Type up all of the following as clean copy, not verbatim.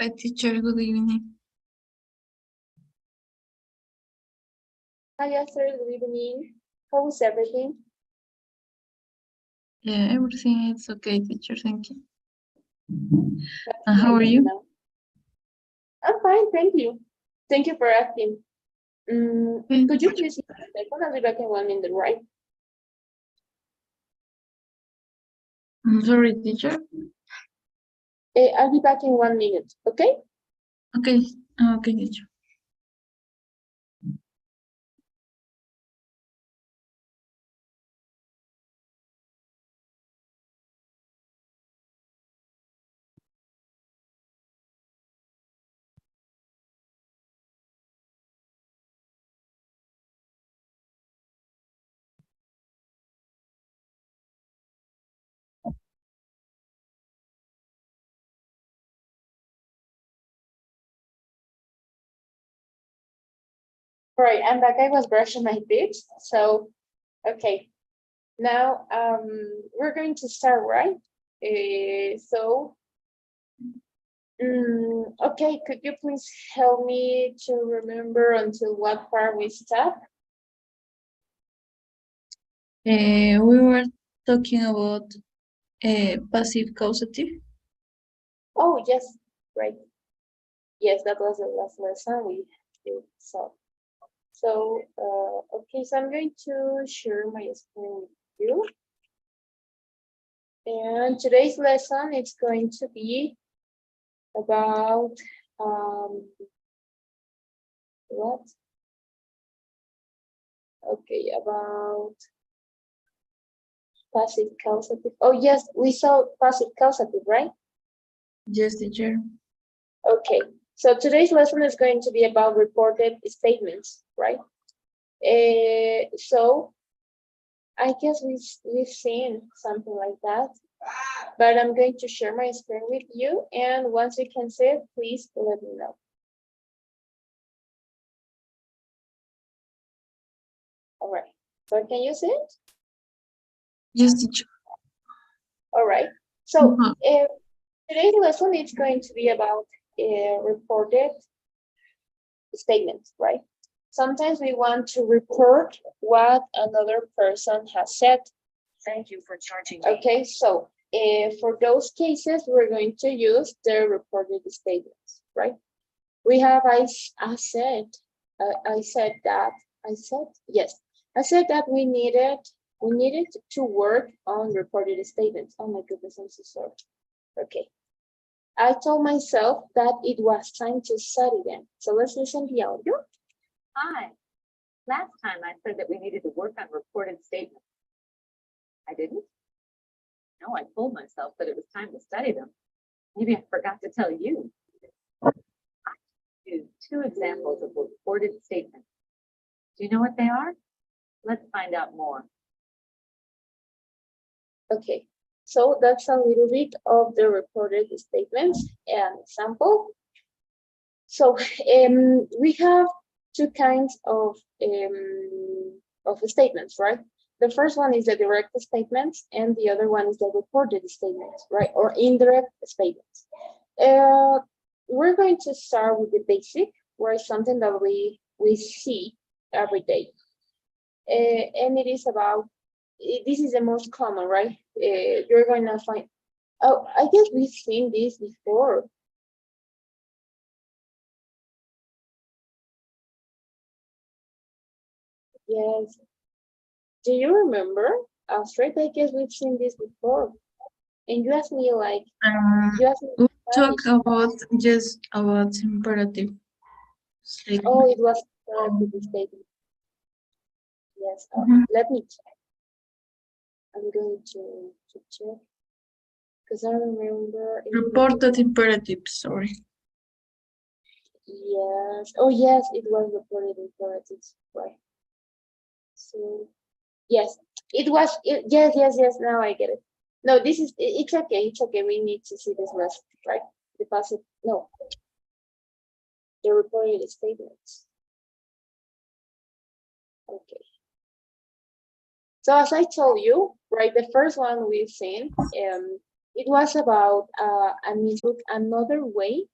Hi, teacher. Good evening. Hi, Esther. Good evening. How is everything? Yeah, everything is okay, teacher. Thank you. That's And how are nice to you? know. I'm fine, thank you. Thank you for asking. Could you please use the second? I'll be back in 1 minute, right? I'm sorry, teacher. I'll be back in 1 minute, okay? Okay. Okay, teacher. All right, I'm back. I was brushing my teeth. So, okay. Now, we're going to start, right? Okay, could you please help me to remember until what part we stopped? We were talking about passive causative. Oh, yes, right. Yes, that was the last lesson we did. So, okay, so I'm going to share my screen with you. And today's lesson is going to be about, what? Okay, about passive causative. Oh, yes, we saw passive causative, right? Yes, teacher. Okay, so today's lesson is going to be about reported statements, right? So I guess we've seen something like that, but I'm going to share my screen with you, and once you can see it, please let me know. All right, so can you see it? Yes, teacher. All right, so today's lesson is going to be about reported statements, right? Sometimes we want to report what another person has said. Thank you for charging. Okay, so for those cases, we're going to use the reported statements, right? We have, I said that we needed to work on reported statements. Oh my goodness, I'm so sorry. Okay. I told myself that it was time to study them. So let's listen to the audio. Hi. Last time I said that we needed to work on reported statements. I didn't? No, I told myself that it was time to study them. Maybe I forgot to tell you. I used 2 examples of reported statements. Do you know what they are? Let's find out more. Okay, so that's a little bit of the reported statements and example. So we have 2 kinds of statements, right? The first one is the direct statements, and the other one is the reported statements, right? Or indirect statements. We're going to start with the basic, where it's something that we see every day. And it is about, this is the most common, right? You're going to find, oh, I guess we've seen this before. Yes. Do you remember? Astrid, I guess we've seen this before. And you asked me like, We talk about just about imperative statement. Oh, it was imperative statement. Yes. Let me check. I'm going to check because I remember. Reported imperative. Sorry. Yes. Oh, yes, it was reported imperatives, right? So, yes, it was. Yes. Now I get it. No, this is. It's okay. It's okay. We need to see this last, right? The passive. No. The reported statements. Okay. So as I told you, right, the first one we've seen, it was about another way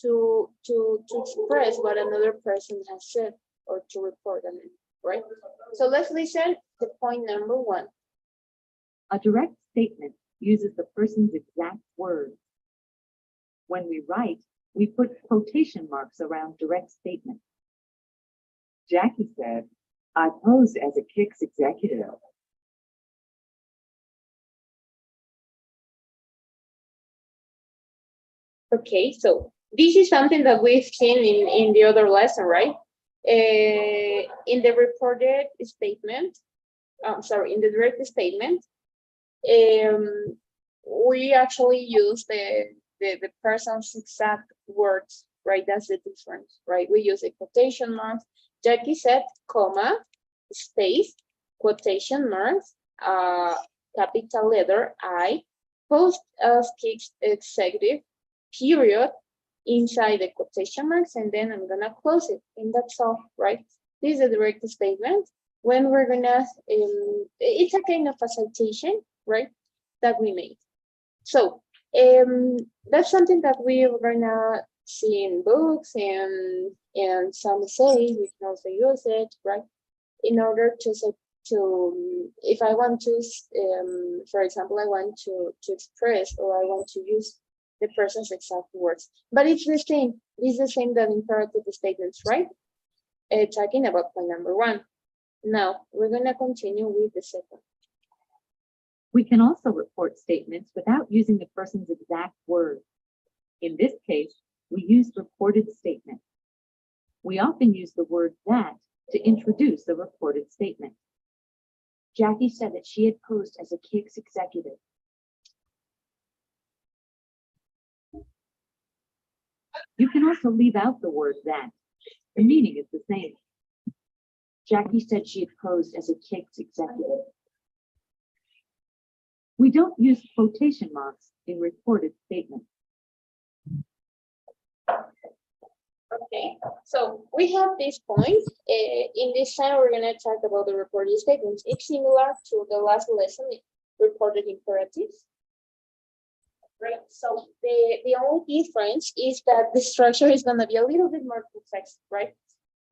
to express what another person has said or to report on it, right? So let's listen to point number 1. A direct statement uses the person's exact words. When we write, we put quotation marks around direct statements. Jackie said, I posed as a Kicks executive. Okay, so this is something that we've seen in the other lesson, right? In the reported statement, in the direct statement, we actually use the person's exact words, right? That's the difference, right? We use a quotation marks. Jackie said, comma, space, quotation marks, capital letter I, post as Kicks executive, period, inside the quotation marks, and then I'm gonna close it, and that's all, right? This is a direct statement. When we're gonna, it's a kind of a citation, right, that we made. So that's something that we're gonna see in books and some essays. We can also use it, right, in order to if I want to, for example, I want to express, or I want to use the person's exact words. But it's the same. It's the same that imperative statements, right? Talking about point number 1. Now, we're going to continue with the second. We can also report statements without using the person's exact words. In this case, we use reported statement. We often use the word that to introduce the reported statement. Jackie said that she had posed as a Kicks executive. You can also leave out the word that. The meaning is the same. Jackie said she had posed as a Kicks executive. We don't use quotation marks in reported statements. Okay, so we have this point. In this time, we're going to talk about the reported statements. It's similar to the last lesson, reported imperatives. Right, so the only difference is that the structure is going to be a little bit more complex, right?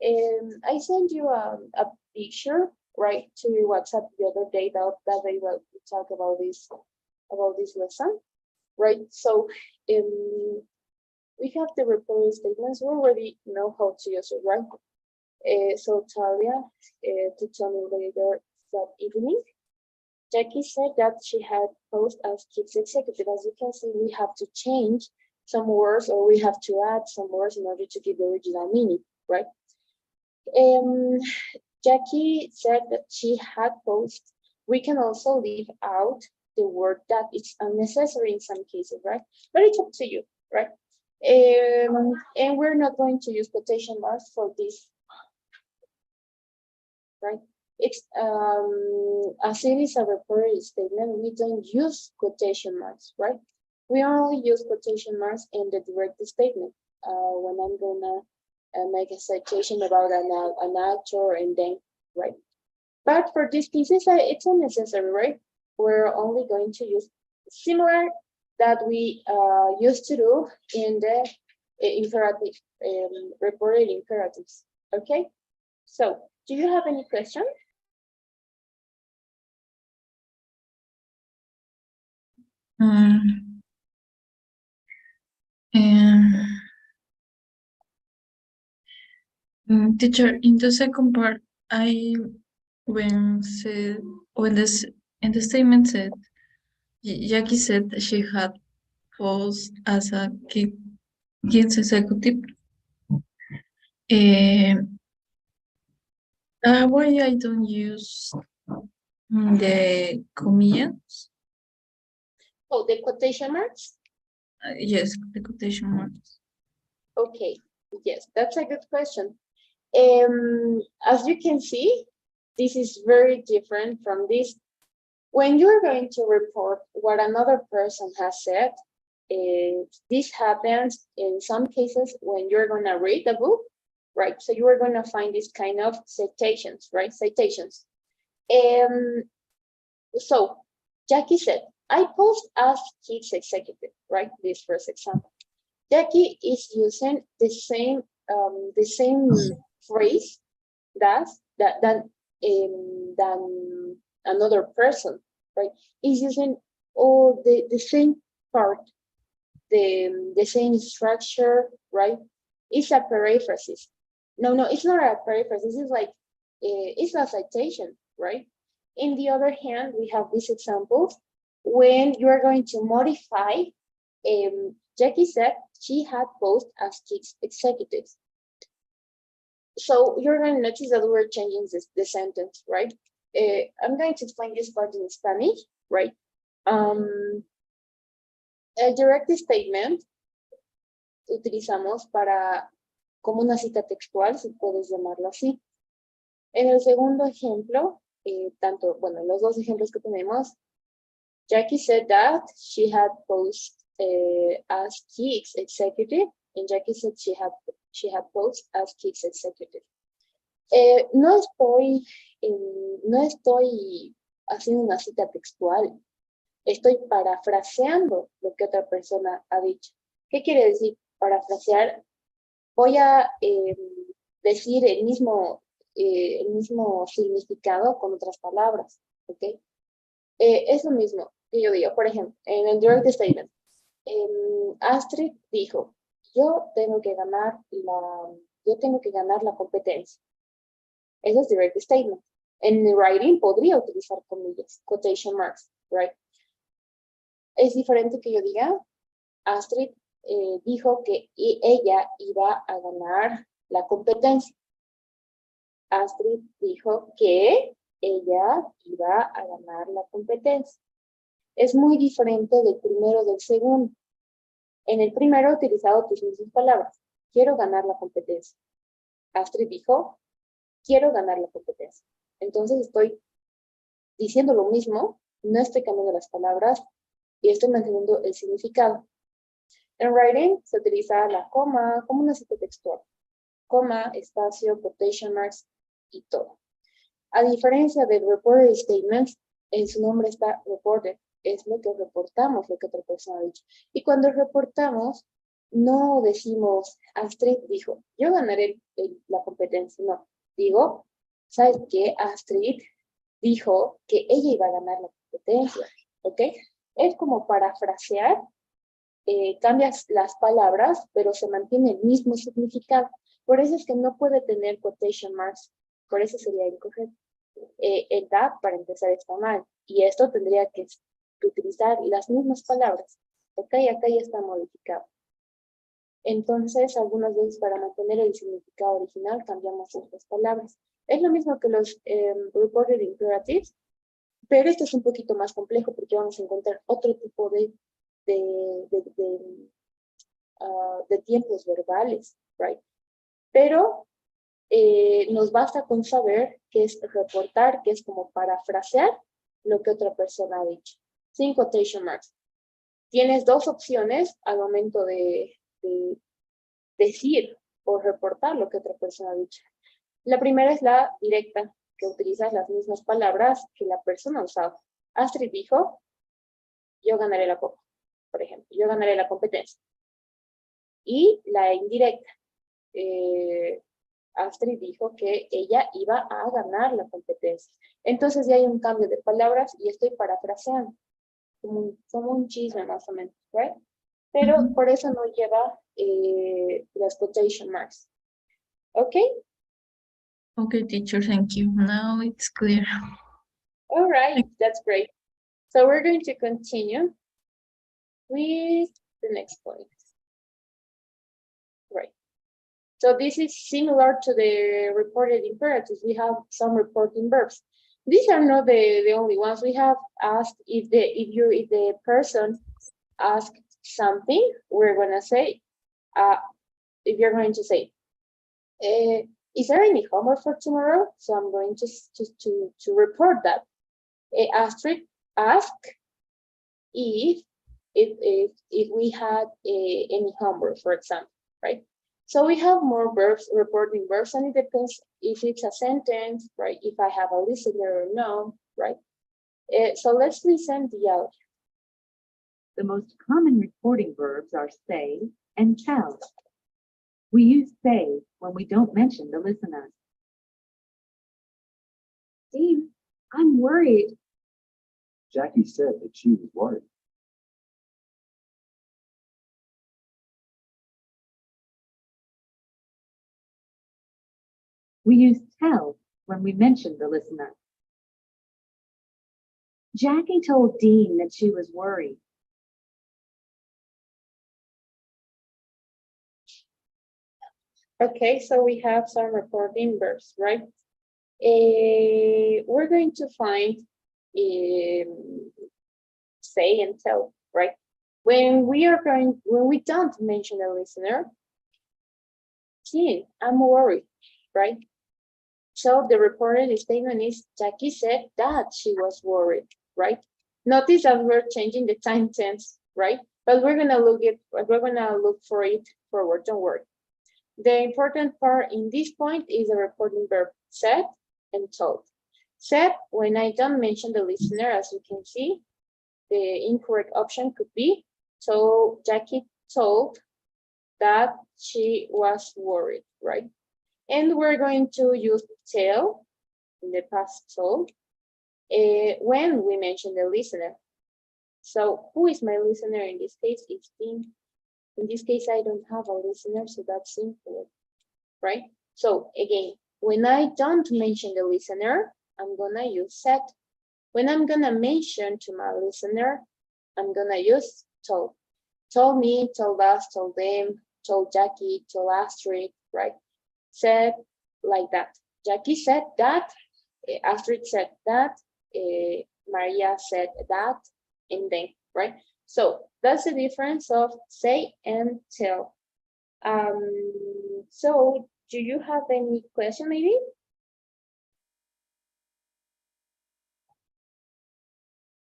I sent you a picture, right, to your WhatsApp the other day that they will talk about this lesson, right? So we have the reported statements. We already know how to use it, right? So Talia to tell me later that evening. Jackie said that she had posed as Kicks executive. As you can see, we have to change some words, or we have to add some words in order to give the original meaning, right? Jackie said that she had posed. We can also leave out the word that. It's unnecessary in some cases, right? But it's up to you, right? And we're not going to use quotation marks for this, right? It's as it is a reported statement, we don't use quotation marks, right? We only use quotation marks in the direct statement when I'm gonna make a citation about an actor, and then, right? But for these pieces, it's unnecessary, right? We're only going to use similar that we used to do in the imperative, reported imperatives, okay? So, do you have any questions? Teacher, in the second part, when this in the statement said, Jackie said that she had posed as a Kicks executive. Why I don't use the comillas? Oh, the quotation marks? Yes, the quotation marks. Okay, yes, that's a good question. As you can see, this is very different from this. When you're going to report what another person has said, this happens in some cases when you're going to read a book, right? So you are going to find this kind of citations, right? Citations. So Jackie said, I posed as Kicks executive, right? This first example. Jackie is using the same phrase than another person, right? Is using all the same part, the same structure, right? It's a paraphrasis. No, it's not a paraphrasis. It's like it's a citation, right? In the other hand, we have these examples when you are going to modify. Jackie said she had posed as chief executive. So you're going to notice that we're changing the sentence, right? I'm going to explain this part in Spanish, right? El direct statement utilizamos para como una cita textual, si puedes llamarlo así. En el segundo ejemplo, bueno, los dos ejemplos que tenemos, Jackie said that she had posed as chief executive, and Jackie said she had posed as chief executive. No estoy haciendo una cita textual, estoy parafraseando lo que otra persona ha dicho. ¿Qué quiere decir parafrasear? Voy a decir el mismo significado con otras palabras, ¿ok? Es lo mismo que yo digo, por ejemplo, en el direct statement, Astrid dijo, yo tengo que ganar la competencia. Eso es direct statement. En el writing podría utilizar comillas, quotation marks, right? Es diferente que yo diga, Astrid dijo que ella iba a ganar la competencia. Astrid dijo que ella iba a ganar la competencia. Es muy diferente del primero del segundo. En el primero he utilizado tus mismas palabras. Quiero ganar la competencia. Astrid dijo, quiero ganar la competencia. Entonces estoy diciendo lo mismo, no estoy cambiando las palabras y estoy manteniendo el significado. En writing se utiliza la coma como una cita textual. Coma, espacio, quotation marks y todo. A diferencia del reported statement, en su nombre está reported, es lo que reportamos, lo que otra persona ha dicho. Y cuando reportamos, no decimos, Astrid dijo, yo ganaré la competencia, no. Digo, ¿sabes qué? Astrid dijo que ella iba a ganar la competencia, ¿ok? Es como parafrasear, cambias las palabras, pero se mantiene el mismo significado. Por eso es que no puede tener quotation marks, por eso sería incorrecto. El that, para empezar, está mal, y esto tendría que utilizar las mismas palabras, ¿ok? Acá ya está modificado. Entonces, algunas veces para mantener el significado original cambiamos estas palabras. Es lo mismo que los reported imperatives, pero esto es un poquito más complejo porque vamos a encontrar otro tipo de tiempos verbales, right? Pero nos basta con saber qué es reportar, que es como parafrasear lo que otra persona ha dicho. Sin quotation marks. Tienes dos opciones al momento de decir o reportar lo que otra persona ha dicho. La primera es la directa, que utilizas las mismas palabras que la persona ha usado. Astrid dijo, yo ganaré la copa, por ejemplo, yo ganaré la competencia. Y la indirecta, Astrid dijo que ella iba a ganar la competencia. Entonces ya hay un cambio de palabras y estoy parafraseando, como un chisme más o menos, ¿right? Pero por eso no lleva las quotation marks. Okay? Okay, teacher, thank you. Now it's clear. All right, that's great. So we're going to continue with the next point. Right. So this is similar to the reported imperatives. We have some reporting verbs. These are not the only ones. We have asked if the person asked something, we're gonna say, if you're going to say, is there any homework for tomorrow? So I'm going to report that. Astrid asked if we had any homework, for example, right? So we have more verbs, reporting verbs, and it depends if it's a sentence, right? If I have a listener or no, right? So let's listen the audio. The most common reporting verbs are say and tell. We use say when we don't mention the listener. Dean, I'm worried. Jackie said that she was worried. We use tell when we mention the listener. Jackie told Dean that she was worried. Okay, so we have some reporting verbs, right? We're going to find say and tell, right? When we don't mention a listener, I'm worried, right? So the reported statement is Jackie said that she was worried, right? Notice that we're changing the time tense, right? But we're gonna look for it forward, don't worry. The important part in this point is the reporting verb said and told. Said, when I don't mention the listener, as you can see, the incorrect option could be, so Jackie told that she was worried, right? And we're going to use tell in the past told when we mention the listener. So who is my listener in this case? It's Dean. In this case, I don't have a listener, so that's simple, right? So again, when I don't mention the listener, I'm gonna use said. When I'm gonna mention to my listener, I'm gonna use told. Told me, told us, told them, told Jackie, told Astrid, right? Said like that. Jackie said that, Astrid said that, Maria said that, and then, right? So that's the difference of say and tell. So do you have any question maybe?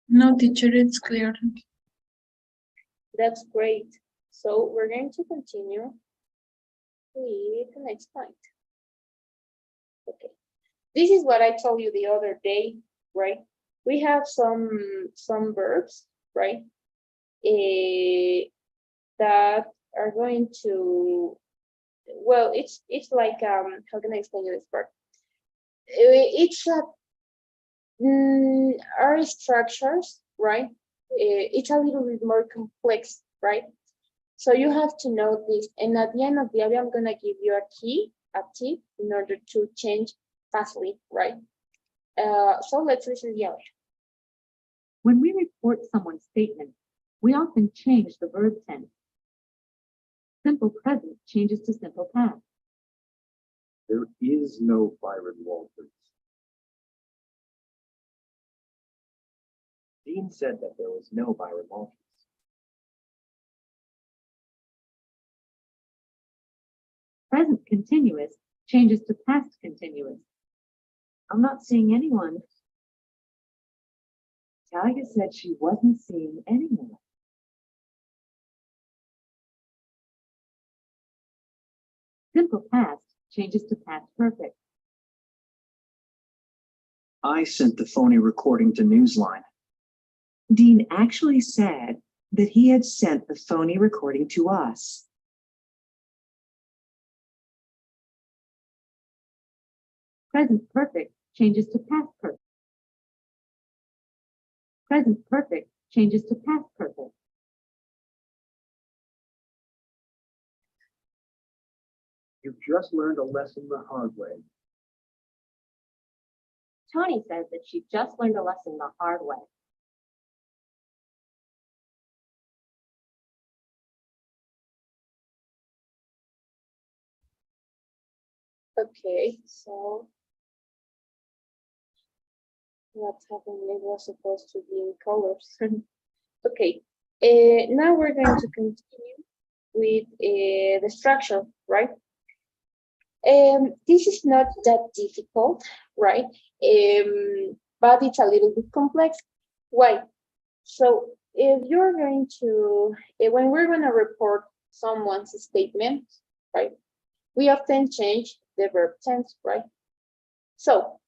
No, teacher, it's clear. That's great. So we're going to continue with the next point. Okay. This is what I told you the other day, right? We have some verbs, right? That are going to, well, it's like, how can I explain you this part? It's our structures, right? It's a little bit more complex, right? So you have to know this. And at the end of the video, I'm gonna give you a tip in order to change fastly, right? So let's listen to the audio. When we report someone's statement, we often change the verb tense. Simple present changes to simple past. There is no Byron Walters. Dean said that there was no Byron Walters. Present continuous changes to past continuous. I'm not seeing anyone. Talia said she wasn't seeing anyone. Simple past changes to past perfect. I sent the phony recording to Newsline. Dean actually said that he had sent the phony recording to us. Present perfect changes to past perfect. Present perfect changes to past perfect. You've just learned a lesson the hard way. Tony says that she just learned a lesson the hard way. Okay, so what's happening? It was supposed to be in colors. Okay, now we're going to continue with the structure, right? This is not that difficult, right? But it's a little bit complex. Why? So if you're going to, when we're going to report someone's statement, right? We often change the verb tense, right? So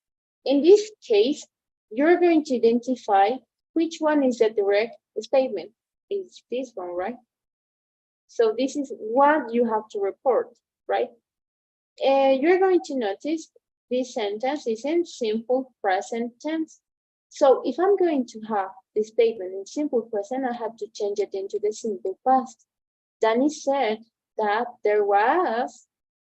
in this case, you're going to identify which one is the direct statement. Is this one, right? So this is what you have to report, right? You're going to notice this sentence is in simple present tense. So if I'm going to have the statement in simple present, I have to change it into the simple past. Danny said that there was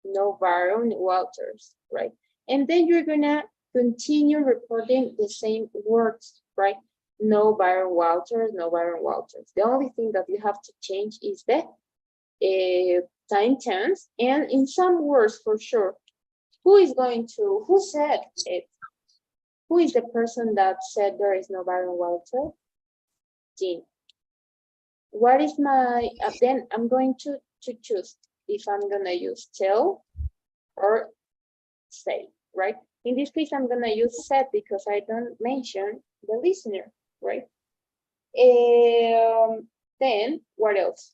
no Baron Walters, right? And then you're gonna continue reporting the same words, right? No Baron Walters, no Baron Walters. The only thing that you have to change is the time tense, and in some words for sure. Who said it? Who is the person that said there is no Baron Walter? Jean. What is my, then I'm going to choose if I'm gonna use tell or say, right? In this case, I'm gonna use said because I don't mention the listener, right? Then what else?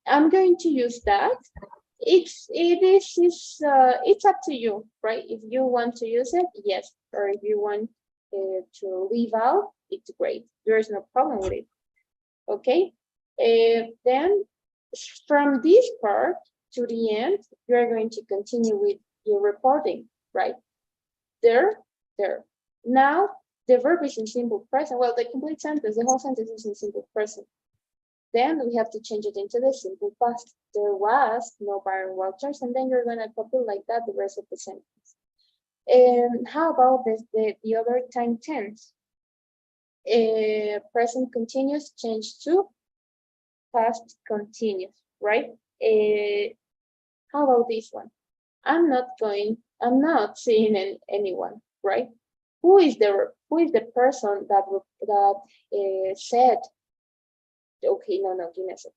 I'm going to use that. It's up to you, right? If you want to use it, yes, or if you want to leave out, it's great. There is no problem with it. Okay. Then from this part to the end, you're going to continue with your reporting, right? There. Now the verb is in simple present. Well, the complete sentence, the whole sentence is in simple present. Then we have to change it into the simple past. There was no Baron Walters, and then you're gonna copy like that the rest of the sentence. And how about the other time tense? Present continuous change to past continuous, right? How about this one? I'm not seeing anyone, right? Who is the person that said? Okay, no, give me a second.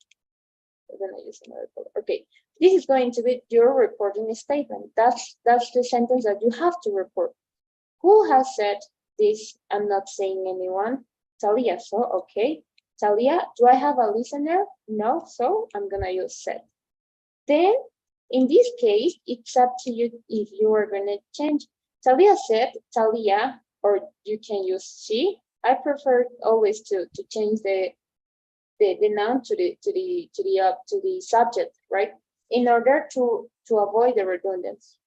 I'm gonna use another color. Okay, this is going to be your reporting statement. That's the sentence that you have to report. Who has said this? I'm not saying anyone. Talia. So okay, Talia. Do I have a listener? No. So I'm gonna use said. Then in this case, it's up to you if you are gonna change. Talia said Talia, or you can use she. I prefer always to change the noun to the subject, right? In order to avoid the redundancy.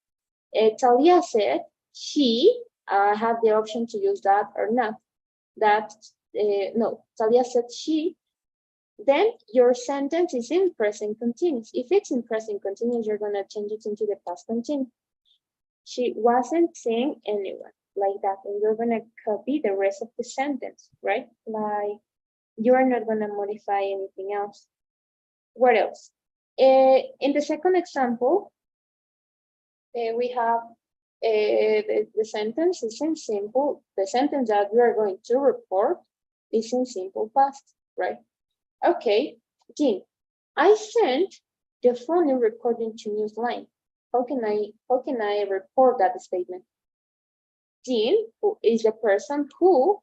Talia said she had the option to use that or not. No, Talia said she. Then your sentence is in present continuous. If it's in present continuous, you're gonna change it into the past continuous. She wasn't seeing anyone, like that, and you're gonna copy the rest of the sentence, right? Like, you are not going to modify anything else. What else? In the second example, we have the sentence is in simple. The sentence that we are going to report is in simple past, right? Okay, Jean, I sent the phone recording to Newsline. How can I report that statement? Jean, who is the person who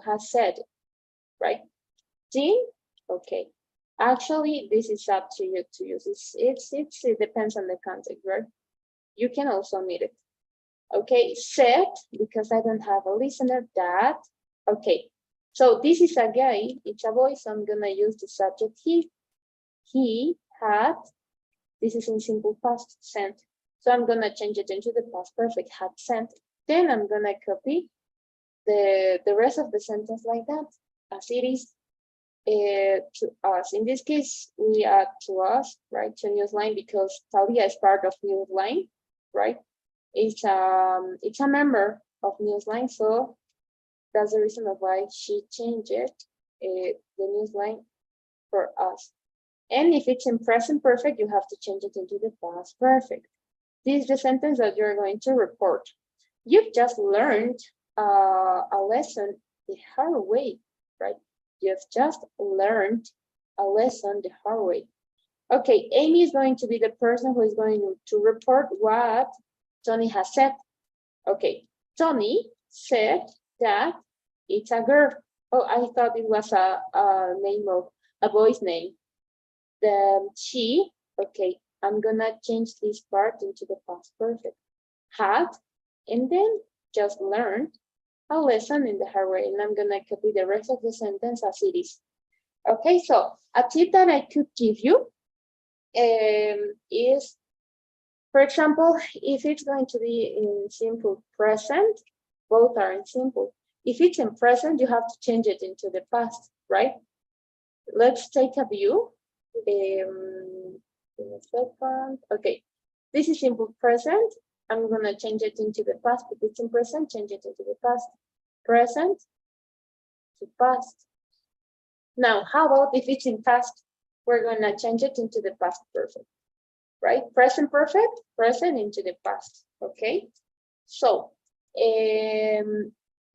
has said, right? Jean, okay. Actually, this is up to you to use. It depends on the context, right? You can also omit it. Okay, said, because I don't have a listener, that. Okay, so this is a guy, it's a boy, so I'm gonna use the subject he. He had, this is in simple past, sent. So I'm gonna change it into the past perfect, had sent. Then I'm gonna copy the rest of the sentence like that, as it is to us. In this case, we add to us, right, to Newsline, because Talia is part of Newsline, right? It's a member of Newsline, so that's the reason of why she changed it, the Newsline for us. And if it's in present perfect, you have to change it into the past perfect. This is the sentence that you're going to report. You've just learned a lesson the hard way, right? You've just learned a lesson the hard way. Okay, Amy is going to be the person who is going to report what Tony has said. Okay, Tony said that it's a girl. Oh, I thought it was a name of a boy's name. She, okay, I'm gonna change this part into the past perfect. Had, and then just learned a lesson in the hard way, and I'm gonna copy the rest of the sentence as it is. Okay, so a tip that I could give you is, for example, if it's going to be in simple present, both are in simple. If it's in present, you have to change it into the past, right? Let's take a view. In a second. Okay, this is simple present. I'm gonna change it into the past. If it's in present, change it into the past. Present to past. Now, how about if it's in past? We're gonna change it into the past perfect, right? Present perfect, present into the past, okay? So,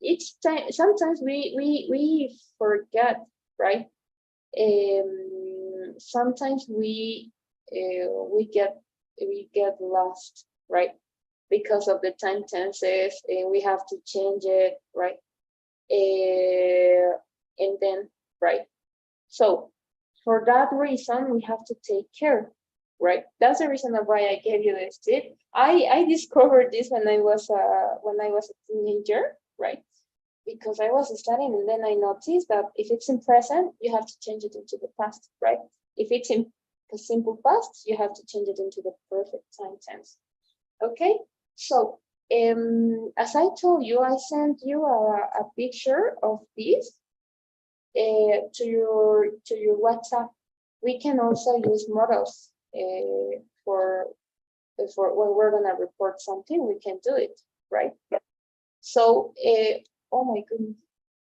each time, sometimes we forget, right? Sometimes we get lost, right? Because of the time tenses, we have to change it, right? And then, right? So for that reason, we have to take care, right? That's the reason why I gave you this tip. I discovered this when I was a teenager, right? Because I was studying, and then I noticed that if it's in present, you have to change it into the past, right? If it's in the simple past, you have to change it into the perfect time tense. Okay, so as I told you, I sent you a picture of this to your WhatsApp. We can also use models for when we're gonna report something. We can do it, right? So, oh my goodness.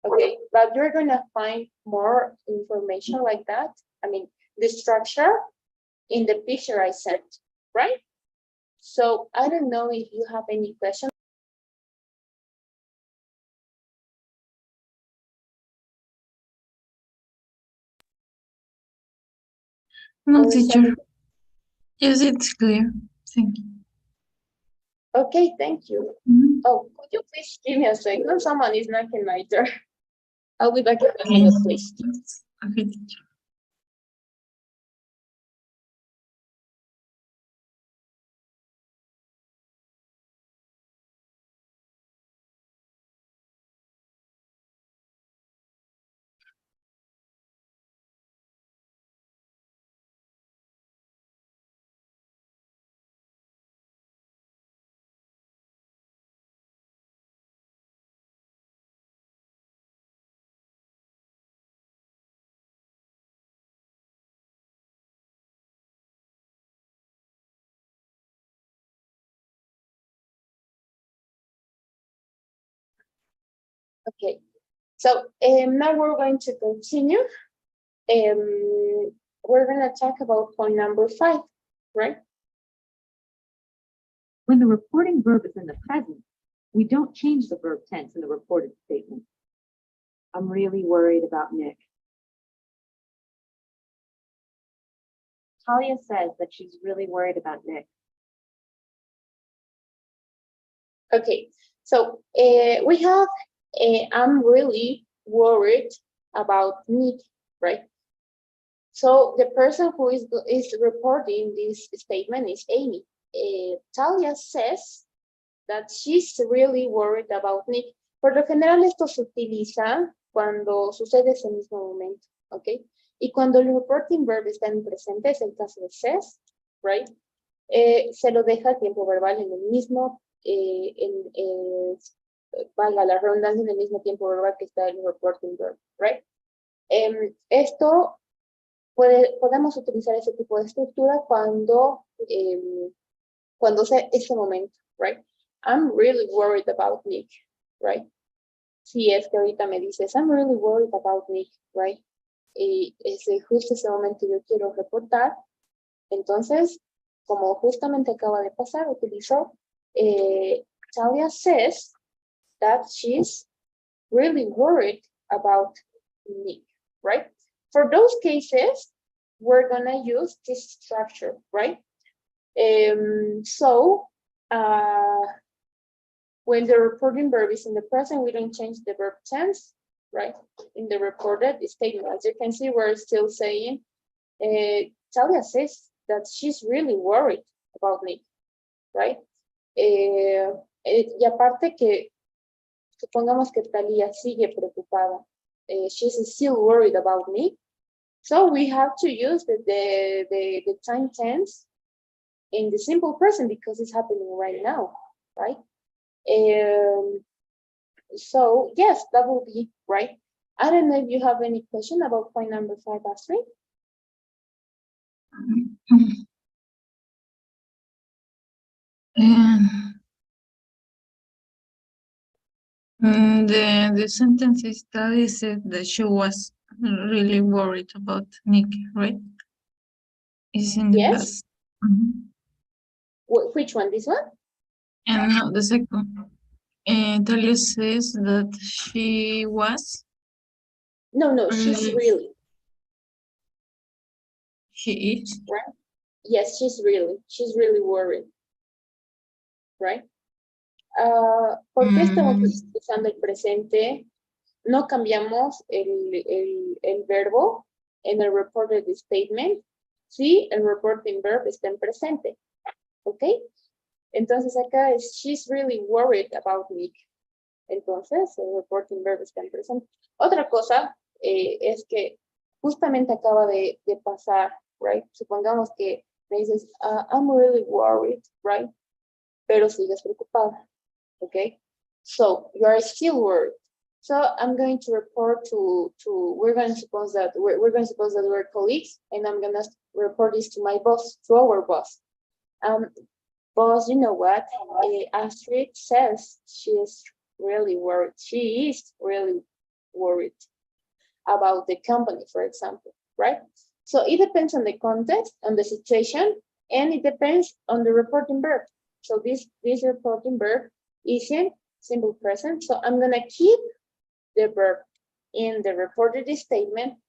Okay, but you're gonna find more information like that. I mean, the structure in the picture I sent, right? So I don't know if you have any questions. No, Or is teacher. everything- Yes, it's clear. Thank you. Okay, thank you. Mhm. Oh, could you please give me a second? Someone is knocking my door. I'll be back in a Okay. minute, please. Okay, teacher. Okay, so now we're going to continue. We're going to talk about point number 5, right? When the reporting verb is in the present, we don't change the verb tense in the reported statement. I'm really worried about Nick. Talia says that she's really worried about Nick. Okay, so we have I'm really worried about Nick, right? So the person who is reporting this statement is Amy. Talia says that she's really worried about Nick. Por lo general esto se utiliza cuando sucede ese mismo momento, ¿ok? Y cuando el reporting verb está en presente, es el caso de says, right? Se lo deja el tiempo verbal en el mismo, valga la redundancia, en el mismo tiempo verbal que está el reporting verb, right? Esto podemos utilizar ese tipo de estructura cuando sea ese momento, right? I'm really worried about Nick, right? Si es que ahorita me dices, I'm really worried about Nick, right? Y justo ese momento yo quiero reportar, entonces, como justamente acaba de pasar, utilizo Talia says that she's really worried about Nick, right? For those cases, we're gonna use this structure, right? When the reporting verb is in the present, we don't change the verb tense, right? In the reported statement, as you can see, we're still saying, Talia says that she's really worried about Nick, right? Y aparte que, supongamos que Talia sigue preocupada, she's still worried about Nick, So we have to use the time tense in the simple present because it's happening right now, right? So yes, that will be right. I don't know if you have any question about point number 5, Astrid. The sentence study said that she was really worried about Nick, right? Is in the Yes. past. Mhm. Which one? This one? And no, the second. Talia says that she was No, she's really, really, she is. right? Yes, she's really worried, right? ¿Por qué estamos Mm, usando el presente? No cambiamos el verbo en el reported statement si el reporting verb está en presente, ¿ok? Entonces acá es, she's really worried about Nick. Entonces, el reporting verb está en presente. Otra cosa es que justamente acaba de pasar, right? Supongamos que me dices, I'm really worried, right? Pero sigues preocupada, okay? So, you are still worried. So, I'm going to report we're going to suppose that we're colleagues, and I'm going to report this to my boss, to our boss. Boss, you know what? Astrid says she is really worried. She is really worried about the company, for example, right? So it depends on the context, on the situation, and it depends on the reporting verb. So this reporting verb is in simple present. So I'm gonna keep the verb in the reported statement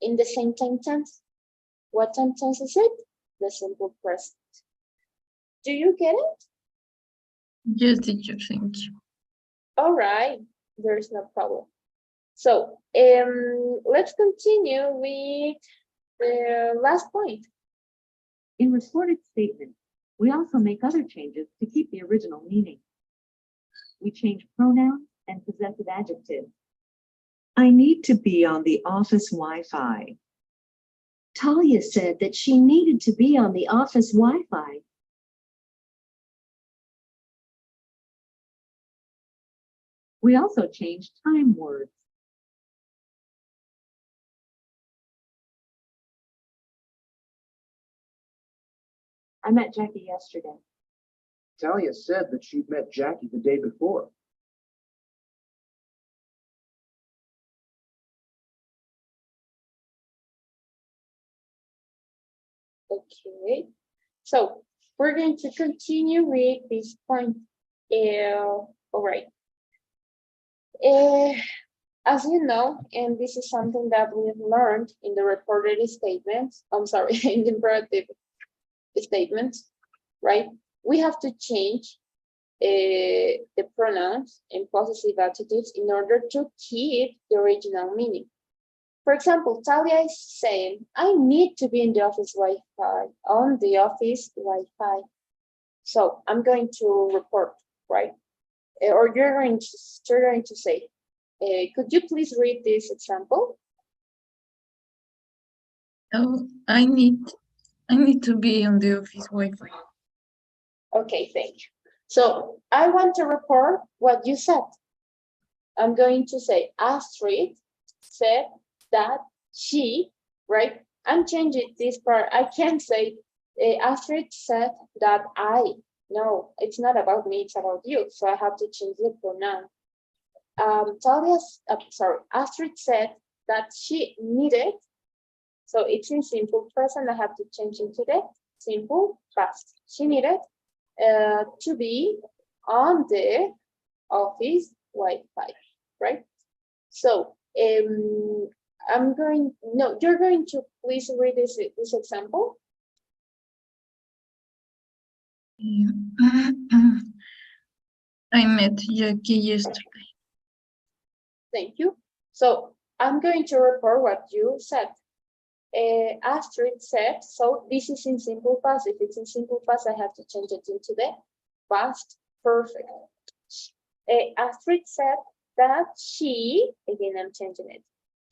in the same time tense. What time tense is it? The simple present. Do you get it? Yes, teacher, thank you. All right, there's no problem. So let's continue with the last point. In reported statements, we also make other changes to keep the original meaning. We change pronouns and possessive adjectives. I need to be on the office Wi-Fi. Talia said that she needed to be on the office Wi-Fi. We also change time words. I met Jackie yesterday. Talia said that she'd met Jackie the day before. Okay, so we're going to continue with this point. All right. As you know, and this is something that we've learned in the reported statements, I'm sorry, in the imperative statements, right? We have to change the pronouns and possessive adjectives in order to keep the original meaning. For example, Talia is saying, I need to be in the office Wi-Fi, on the office Wi-Fi. So I'm going to report, right? Or you're going to say, could you please read this example? Oh, I need to be on the office Wi-Fi. Okay, thank you. So I want to report what you said. I'm going to say Astrid said that she, right? I'm changing this part. I can't say Astrid said that I. No, it's not about me, it's about you. So I have to change the pronoun. Astrid said that she needed. So it's in simple present. I have to change into the simple past. She needed to be on the office Wi-Fi, right? So you're going to please read this example. I met Jackie yesterday. Thank you. So I'm going to report what you said. Astrid said, so this is in simple past. If it's in simple past, I have to change it into the past perfect. Astrid said that she, again, I'm changing it.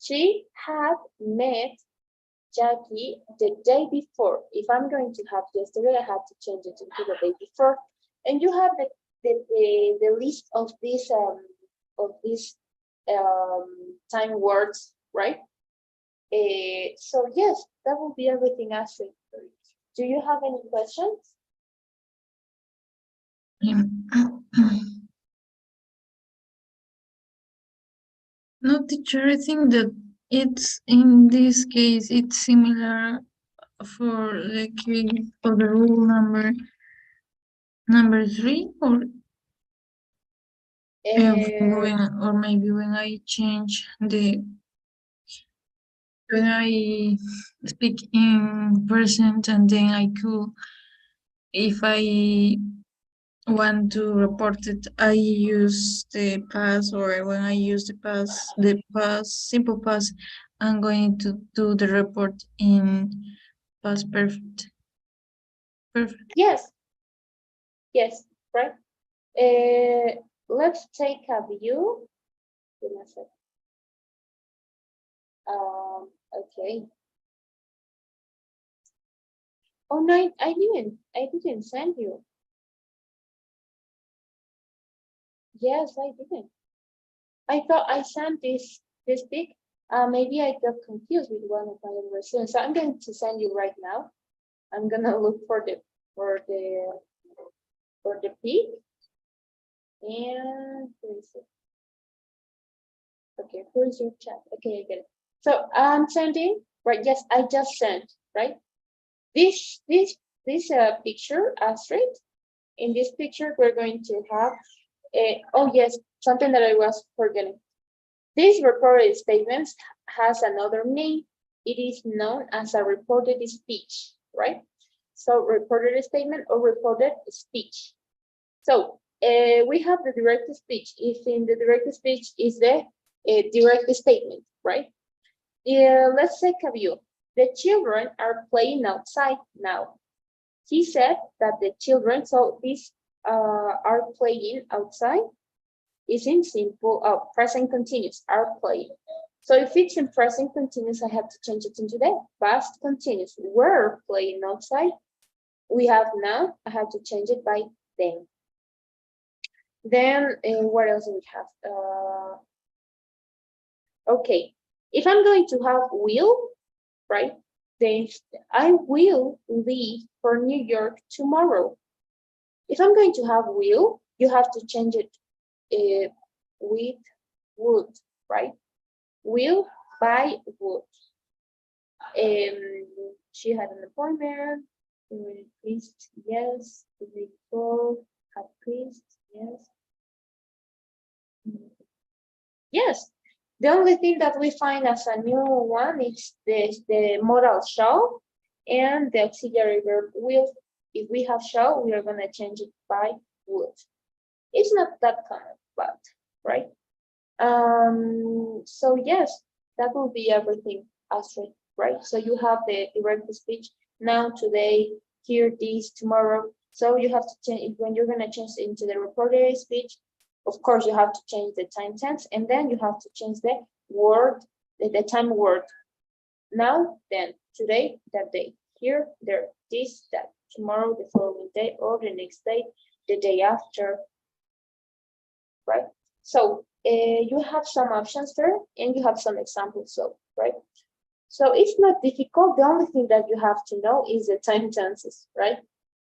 She had met Jackie, the day before. If I'm going to have yesterday, I have to change it into the day before. And you have the list of these time words, right? So yes, that will be everything, Astrid. Do you have any questions? No, teacher, I think that it's in this case it's similar for the case for the rule number 3, or or maybe when I change when I speak in present and then I could, if I want to report it, I use the past, or when I use the past, simple past, I'm going to do the report in past perfect. Perfect. Yes. Yes, right. Let's take a view. Give me a sec. Okay. Oh no, I didn't send you. Yes, I didn't. I thought I sent this pic. Maybe I got confused with one of my other students. So I'm going to send you right now. I'm gonna look for the pic. And where is it? Okay, where's your chat? Okay, I get it. So I'm sending, right? Yes, I just sent, right? This picture, Astrid. In this picture, we're going to have oh yes, something that I was forgetting. This reported statement has another name. It is known as a reported speech, right? So reported statement or reported speech. So we have the direct speech. If in the direct speech is the direct statement, right? Let's take a view. The children are playing outside now. He said that the children, so these are playing outside, is in simple, present continuous, are playing. So if it's in present continuous, I have to change it into the past continuous. Were playing outside. We have now, I have to change it by then. Then what else do we have? Okay, if I'm going to have will, right? Then I will leave for New York tomorrow. If I'm going to have will, you have to change it with would, right? Will by would. She had an appointment. Priest, yes. Had priest, yes. Yes. The only thing that we find as a new one is the modal shall and the auxiliary verb will. If we have shall, we are going to change it by would. It's not that common, but right. So yes, that will be everything, Astrid, right? So you have the direct speech now, today, here, this, tomorrow. So you have to change when you're going to change it into the reported speech. Of course, you have to change the time tense, and then you have to change the word, the time word. Now, then, today, that day, here, there, this, that, tomorrow, the following day, or the next day, the day after, right? So you have some options there, and you have some examples, so, right? So it's not difficult. The only thing that you have to know is the time tenses, right?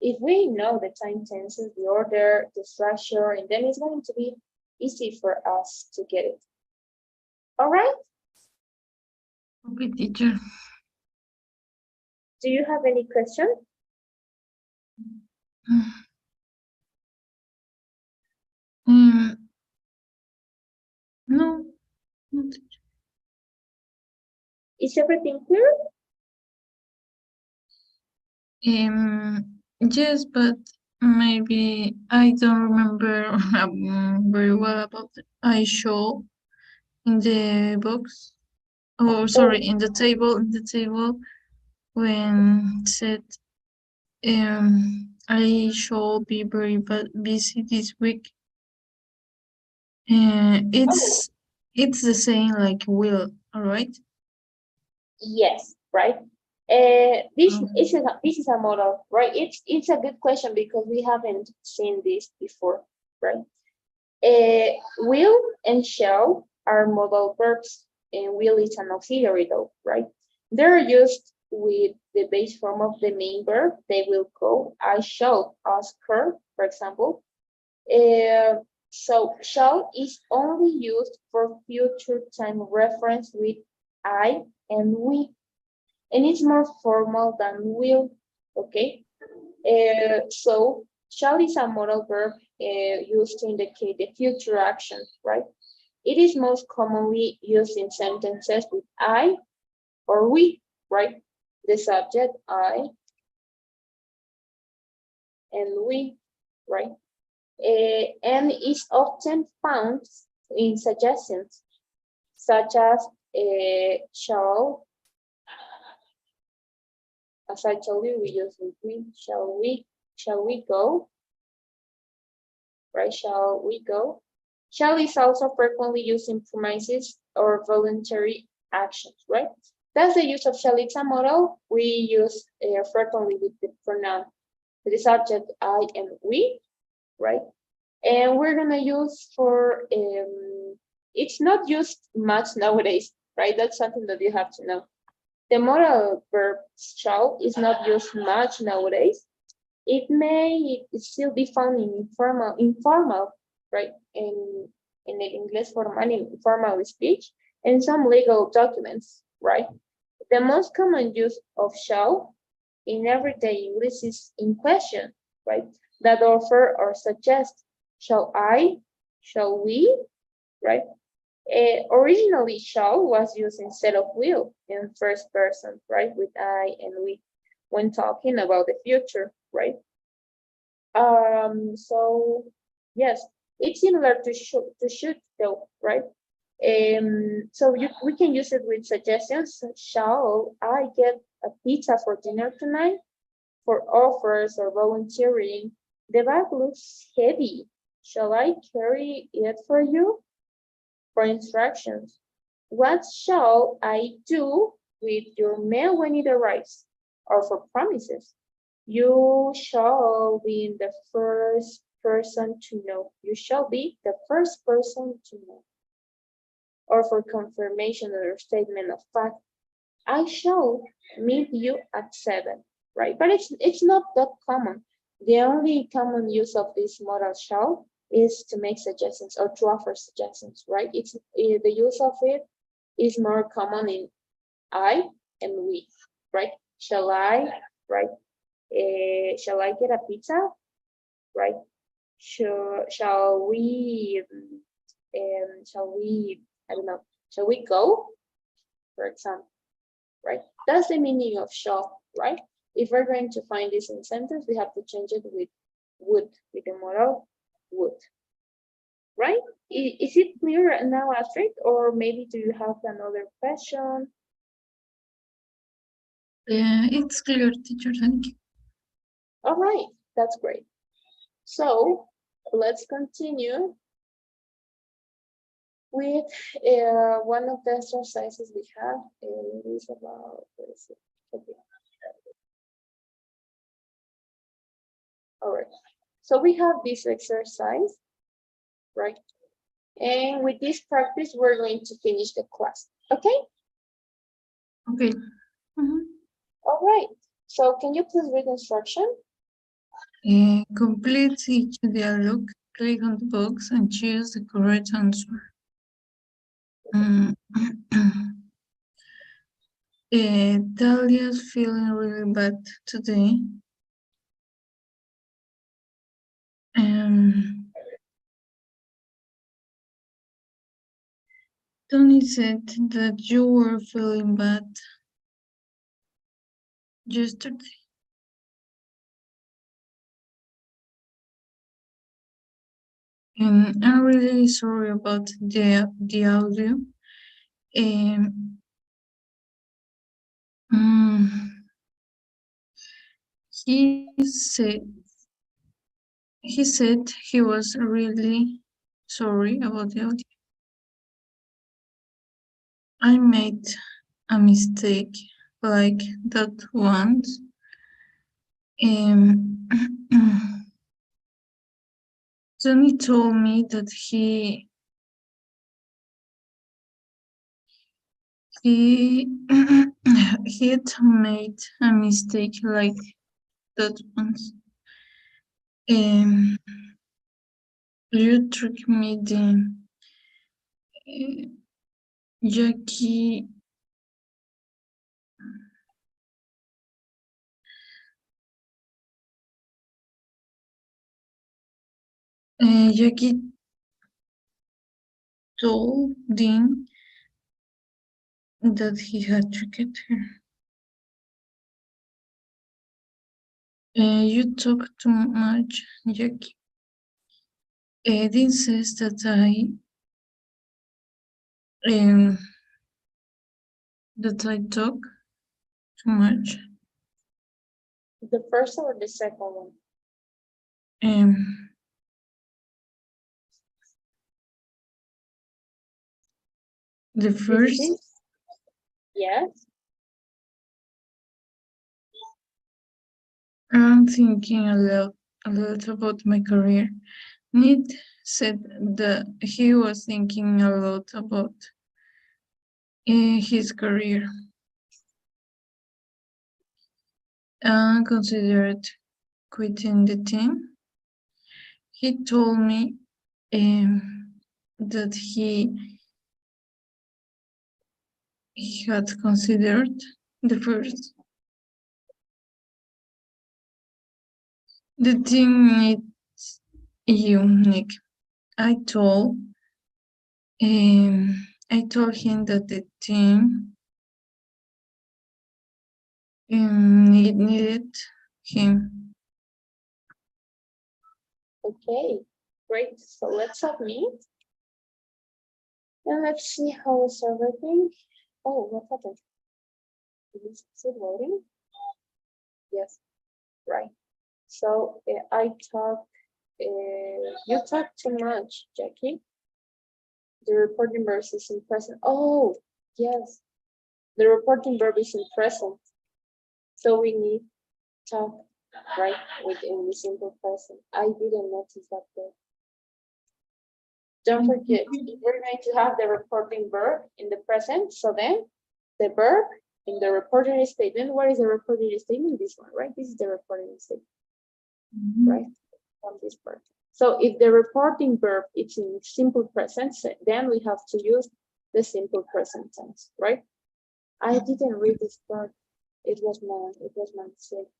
If we know the time tenses, the order, the structure, and then it's going to be easy for us to get it. All right? Okay, teacher. Do you have any question? No. Is everything clear? Yes, but maybe I don't remember very well about the I show in the box. Oh, sorry, in the table when said I shall be very busy this week. It's the same like will, all right? Yes, right? This is a modal, right? It's a good question because we haven't seen this before, right? Will and shall are modal verbs, and will is an auxiliary though, right? They're used with the base form of the main verb. They will go. I shall ask her, for example. So shall is only used for future time reference with I and we, and it's more formal than will, okay? So shall is a modal verb used to indicate the future action, right? It is most commonly used in sentences with I or we, right? The subject, I, and we, right? And is often found in suggestions such as shall, as I told you, we use we, shall we go, right? Shall we go? Shall is also frequently used in premises or voluntary actions, right? That's the use of shall. It's a modal we use frequently with the pronoun, the subject I and we, right? And we're gonna use for, it's not used much nowadays, right? That's something that you have to know. The modal verb shall is not used much nowadays. It may still be found in informal, right? In the English formal, informal speech, and some legal documents, right? The most common use of shall in everyday English is in question, right? That offer or suggest. Shall I? Shall we? Right? Originally, shall was used instead of will in first person, right? With I and we when talking about the future, right? So yes, it's similar to should though, right? So we can use it with suggestions. Shall I get a pizza for dinner tonight? For offers or volunteering, the bag looks heavy. Shall I carry it for you? For instructions, what shall I do with your mail when it arrives? Or for promises, you shall be the first person to know. You shall be the first person to know. Or for confirmation or statement of fact, I shall meet you at 7, right? But it's not that common. The only common use of this modal shall is to make suggestions or to offer suggestions, right? It's the use of it is more common in I and we, right? Shall I, right? Shall I get a pizza, right? Shall we, I don't know, shall we go, for example, right? That's the meaning of shall, right? If we're going to find this in sentence, we have to change it with would, with the modal would, right? Is it clear now, Astrid, or maybe do you have another question? It's clear, teacher. Thank you. All right, that's great. So let's continue with one of the exercises we have. It is about, what is it? Okay. All right, so we have this exercise, right? And with this practice, we're going to finish the class, okay? Okay. All right, so can you please read the instruction? Complete each dialogue, click on the box and choose the correct answer. Dahlia's feeling really bad today. Tony said that you were feeling bad yesterday. And I'm really sorry about the audio. He said he was really sorry about the audio. I made a mistake. like that once. Um, Tony told me that he he had made a mistake like that once. You tricked me then. Jackie Jackie told Dean that he had tricked her. You talk too much, Jackie. Dean says that I talk too much. The first or the second one? The Is it first, this? Yes. I'm thinking a lot about my career. Ned said that he was thinking a lot about his career and considered quitting the team. He told me that he had considered the first. The team needs you, Nick. I told him that the team needed him. Okay, great. So let's submit. And let's see how is everything. Oh, what happened? Is it loading? Yes, right. So you talk too much, Jackie. The reporting verb is in present. Oh, yes. The reporting verb is in present. So we need talk, right, within the simple present. I didn't notice that there. Don't forget, we're going to have the reporting verb in the present. So then the verb in the reporting statement. What is the reporting statement? This one, right? This is the reporting statement, right? From this part. So if the reporting verb is in simple present, then we have to use the simple present tense, right? I didn't read this part. It was my mistake,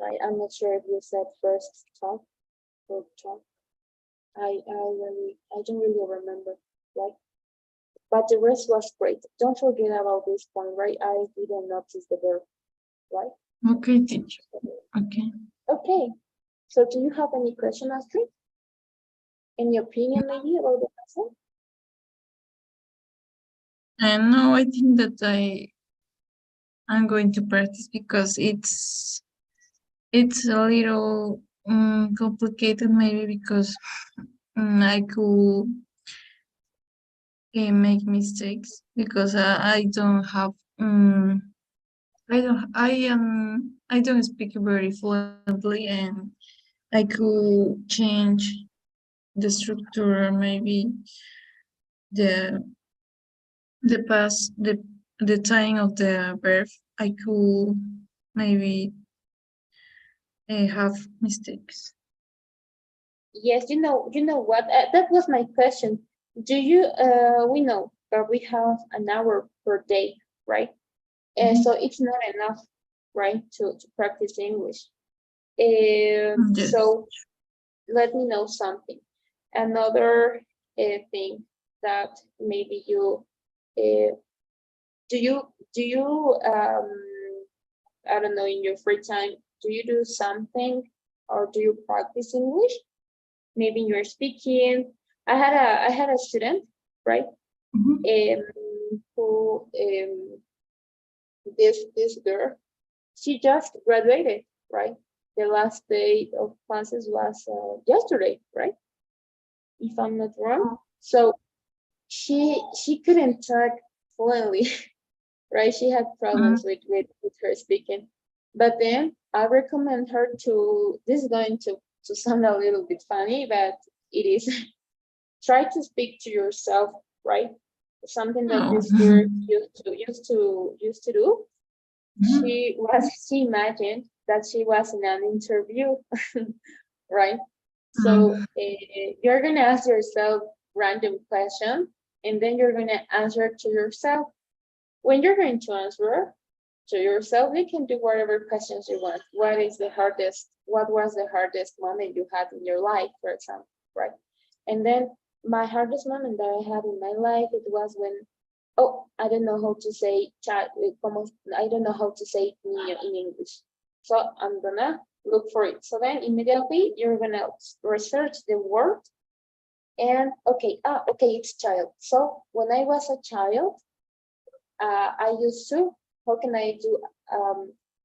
right? I'm not sure if you said first talk or talk. I don't really remember, right? But the rest was great. Don't forget about this point, right? I didn't notice the verb, right? Okay, teacher. Okay. Okay. So do you have any question, Astrid? Any opinion maybe about the lesson? And no, I think that I'm going to practice because it's a little complicated maybe because I could make mistakes because I don't have I don't speak very fluently and I could change the structure or maybe the past the time of the verb. I could maybe have mistakes. Yes, you know what? That was my question. Do you? We know that we have an hour per day, right? So it's not enough, right, to practice English. Yes. So let me know something. Another thing that maybe you do you I don't know, in your free time, do you do something or do you practice English? Maybe you're speaking. I had a student, right? Who this girl, she just graduated, right? The last day of classes was yesterday, right? If I'm not wrong. So she couldn't talk fluently, right? She had problems with her speaking. But then I recommend her to, this is going to sound a little bit funny, but it is, try to speak to yourself, right? Something that Oh. this girl used to do. She imagined that she was in an interview, right? So you're gonna ask yourself random question, and then you're gonna answer to yourself. When you're going to answer to yourself, you can do whatever questions you want. What was the hardest moment you had in your life, for example, right? And then my hardest moment that I had in my life, it was when, oh, I don't know how to say child, I don't know how to say niño in English. So I'm gonna look for it. So then immediately you're gonna research the word and okay, it's child. So when I was a child, I used to, how can I do,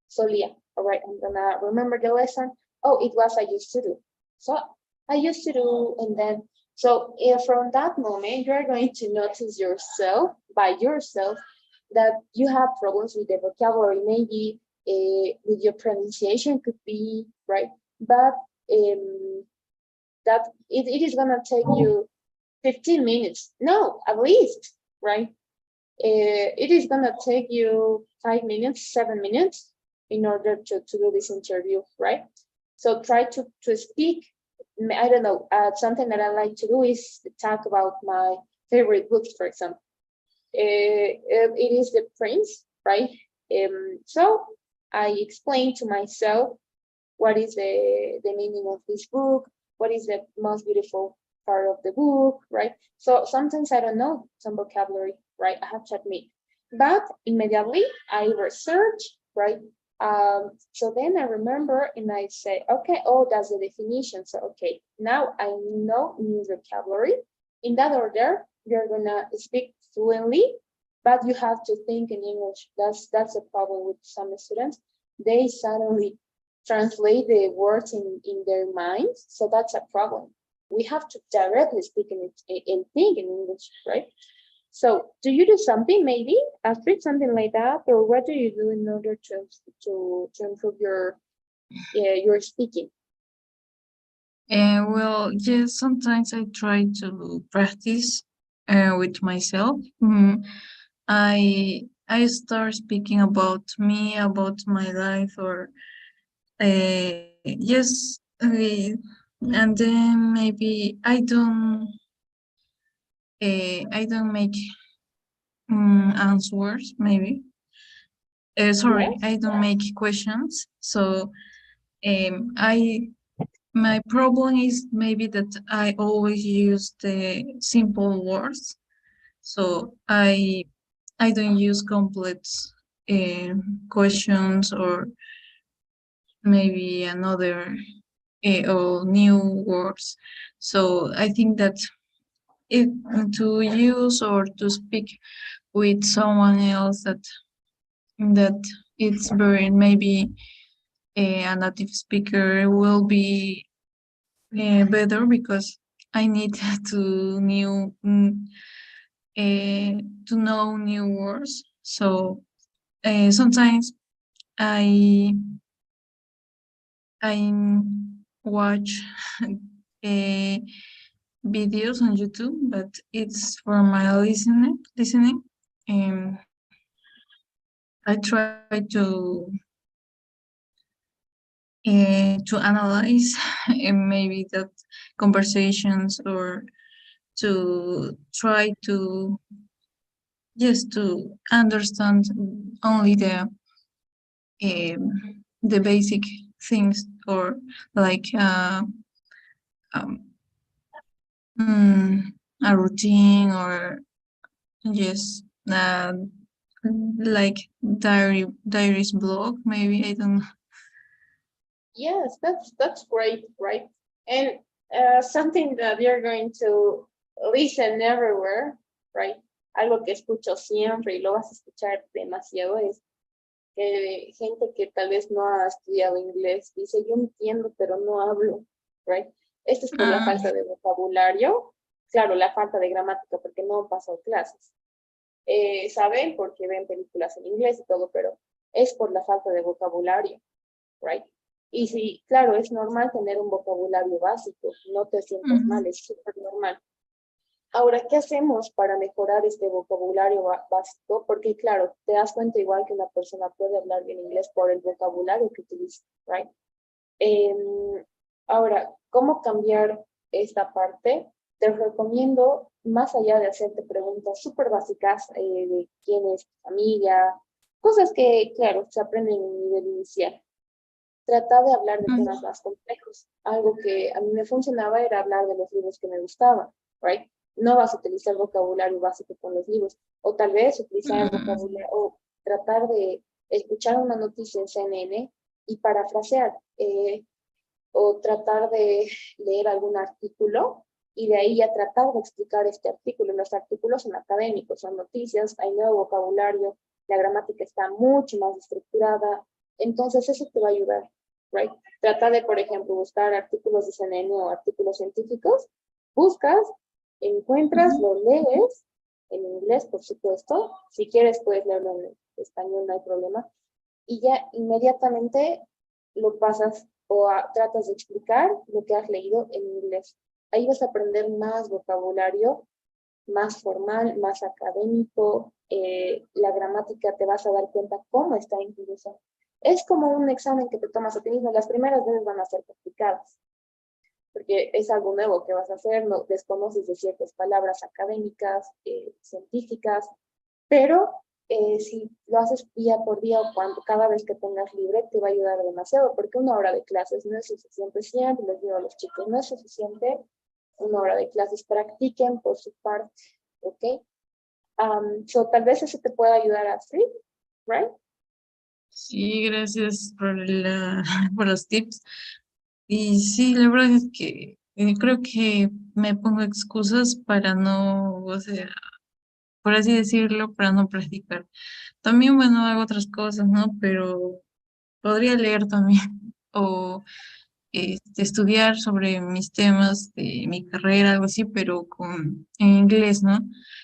solia, all right, I'm gonna remember the lesson. Oh, it was I used to do. So I used to do, and then, so from that moment, you're going to notice yourself, by yourself, that you have problems with the vocabulary, maybe with your pronunciation could be, right? But that it is gonna take you 15 minutes, no, at least, right? It is gonna take you 5 minutes, 7 minutes in order to do this interview, right? So try to speak. I don't know, something that I like to do is talk about my favorite books, for example. It is The Prince, right? So I explain to myself what is the meaning of this book, what is the most beautiful part of the book, right? So sometimes I don't know some vocabulary, right? I have to admit. But immediately I research, right? So then I remember and I say, okay, oh, that's the definition. So, okay, now I know new vocabulary. In that order, you're gonna speak fluently, but you have to think in English. That's a problem with some students. They suddenly translate the words in their minds. So that's a problem. We have to directly speak and think in English, right? So do you do something maybe, Astrid, something like that? Or what do you do in order to improve your speaking? Well, yes, sometimes I try to practice with myself. I start speaking about me, about my life, or yes, and then maybe I don't make answers. Maybe sorry, Yes. I don't make questions. So I my problem is maybe that I always use the simple words. So I don't use complex questions or maybe another or new words. So I think that it to use or to speak with someone else that it's very maybe a native speaker will be better because I need to to know new words. So sometimes I I watch videos on YouTube, but it's for my listening. And I try to analyze maybe that conversations or to try to just to understand only the basic things or like um, a routine or just like diaries blog maybe I don't know. Yes, that's great, right? And something that you're going to listen everywhere, right? Algo que escucho siempre y lo vas a escuchar demasiado es que gente que tal vez no ha estudiado inglés dice, yo entiendo, pero no hablo, right? Esto es por la falta de vocabulario, claro, la falta de gramática, porque no han pasado clases. saben porque ven películas en inglés y todo, pero es por la falta de vocabulario, right? Y sí, claro, es normal tener un vocabulario básico, no te sientas mal, es súper normal. Ahora, ¿qué hacemos para mejorar este vocabulario básico? Porque claro, te das cuenta igual que una persona puede hablar bien inglés por el vocabulario que utiliza, right? Ahora, ¿cómo cambiar esta parte? Te recomiendo, más allá de hacerte preguntas súper básicas de quién es tu familia, cosas que, claro, se aprenden en un nivel inicial. Trata de hablar de temas más complejos. Algo que a mí me funcionaba era hablar de los libros que me gustaban, right? No vas a utilizar vocabulario básico con los libros, o tal vez utilizar vocabulario, o tratar de escuchar una noticia en CNN y parafrasear. O tratar de leer algún artículo y de ahí ya tratar de explicar este artículo. Los artículos son académicos, son noticias, hay nuevo vocabulario, la gramática está mucho más estructurada, entonces eso te va a ayudar, right? Trata de, por ejemplo, buscar artículos de CNN o artículos científicos, buscas, encuentras, lo lees, en inglés, por supuesto, si quieres puedes leerlo en español, no hay problema, y ya inmediatamente lo pasas o tratas de explicar lo que has leído en inglés. Ahí vas a aprender más vocabulario, más formal, más académico, la gramática te vas a dar cuenta cómo está incluso. Es como un examen que te tomas a ti mismo. Las primeras veces van a ser complicadas, porque es algo nuevo que vas a hacer, no desconoces de ciertas palabras académicas, científicas, pero si lo haces día por día o cuando, cada vez que tengas libre, te va a ayudar demasiado, porque una hora de clases no es suficiente. Siempre les digo a los chicos, no es suficiente una hora de clases, practiquen por su parte, ¿ok? So, tal vez eso te pueda ayudar así, right? Sí, gracias por por los tips. Y sí, la verdad es que creo que me pongo excusas para no, o sea, por así decirlo, para no practicar. También, bueno, hago otras cosas, ¿no? Pero podría leer también o estudiar sobre mis temas de mi carrera, algo así, pero en inglés, ¿no?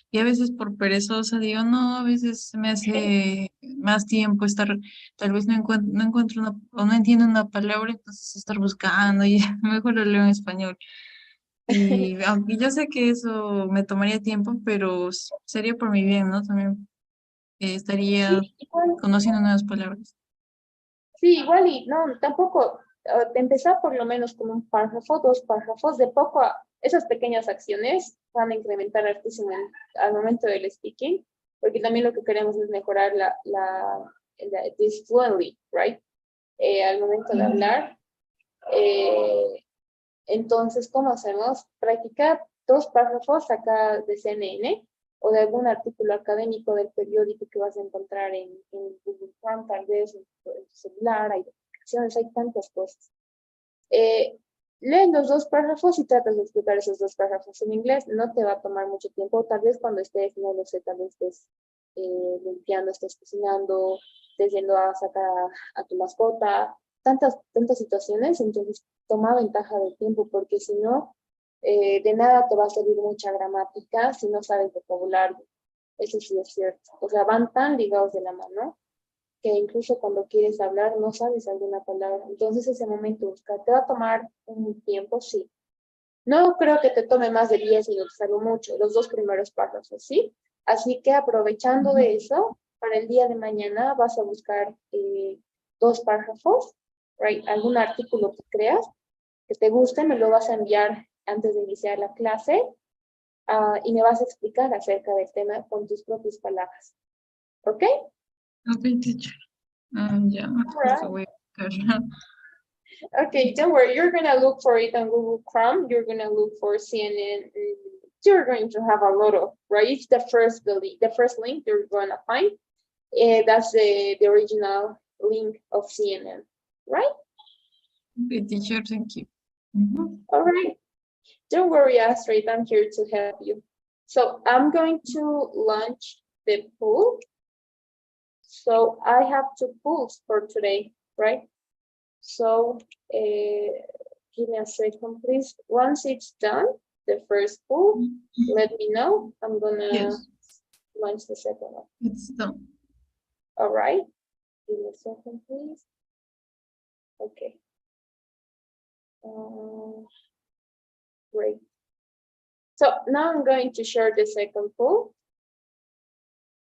Y a veces por perezosa digo, no, a veces me hace más tiempo estar, tal vez no encuentro una, o no entiendo una palabra, entonces estar buscando y mejor lo leo en español. Y aunque yo sé que eso me tomaría tiempo, pero sería por mi bien, ¿no? También estaría Sí, igual. conociendo nuevas palabras. Sí, igual y no, tampoco, empezar por lo menos con un párrafo, dos párrafos, de poco a esas pequeñas acciones van a incrementar altísimo al momento del speaking, porque también lo que queremos es mejorar this fluently, right? Al momento de hablar. Eh, entonces, ¿cómo hacemos? Practicar dos párrafos acá de CNN o de algún artículo académico del periódico que vas a encontrar en Google Chrome, tal vez en tu celular, hay aplicaciones, hay tantas cosas. Lee los dos párrafos y tratas de explicar esos dos párrafos en inglés. No te va a tomar mucho tiempo, tal vez cuando estés, no lo sé, tal vez estés limpiando, estés cocinando, estés yendo a sacar a tu mascota, tantas situaciones, entonces toma ventaja del tiempo, porque si no, de nada te va a servir mucha gramática si no sabes vocabulario. Eso sí es cierto. O sea, van tan ligados de la mano que incluso cuando quieres hablar no sabes alguna palabra. Entonces ese momento buscar, te va a tomar un tiempo, sí. No creo que te tome más de 10 minutos, algo mucho, los dos primeros párrafos, ¿sí? Así que aprovechando de eso, para el día de mañana vas a buscar dos párrafos, right? Algún artículo que creas que te guste, me lo vas a enviar antes de iniciar la clase y me vas a explicar acerca del tema con tus propias palabras. ¿Ok? Ok, teacher. Ya, Alright. lo voy a buscar. Okay, don't worry. You're gonna look for it on Google Chrome. You're gonna look for CNN. You're going to have a lot of, right? It's the first link you're gonna find. That's the original link of CNN, right? Okay, teacher, thank you. Mhm. All right. Don't worry, Astrid. I'm here to help you. So I'm going to launch the poll. So I have two polls for today, right? So give me a second, please. Once it's done, the first poll, let me know. I'm gonna Yes. When's the second one? It's done. All right. Give me a second, please. Okay. Great. So now I'm going to share the second poll.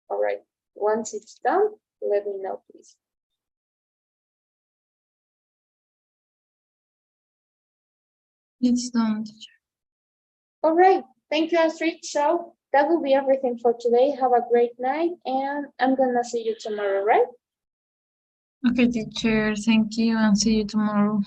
All right. Once it's done, let me know, please. It's done, teacher. All right. Thank you, Astrid. So that will be everything for today. Have a great night, and I'm gonna see you tomorrow, right? Okay, teacher. Thank you, and see you tomorrow.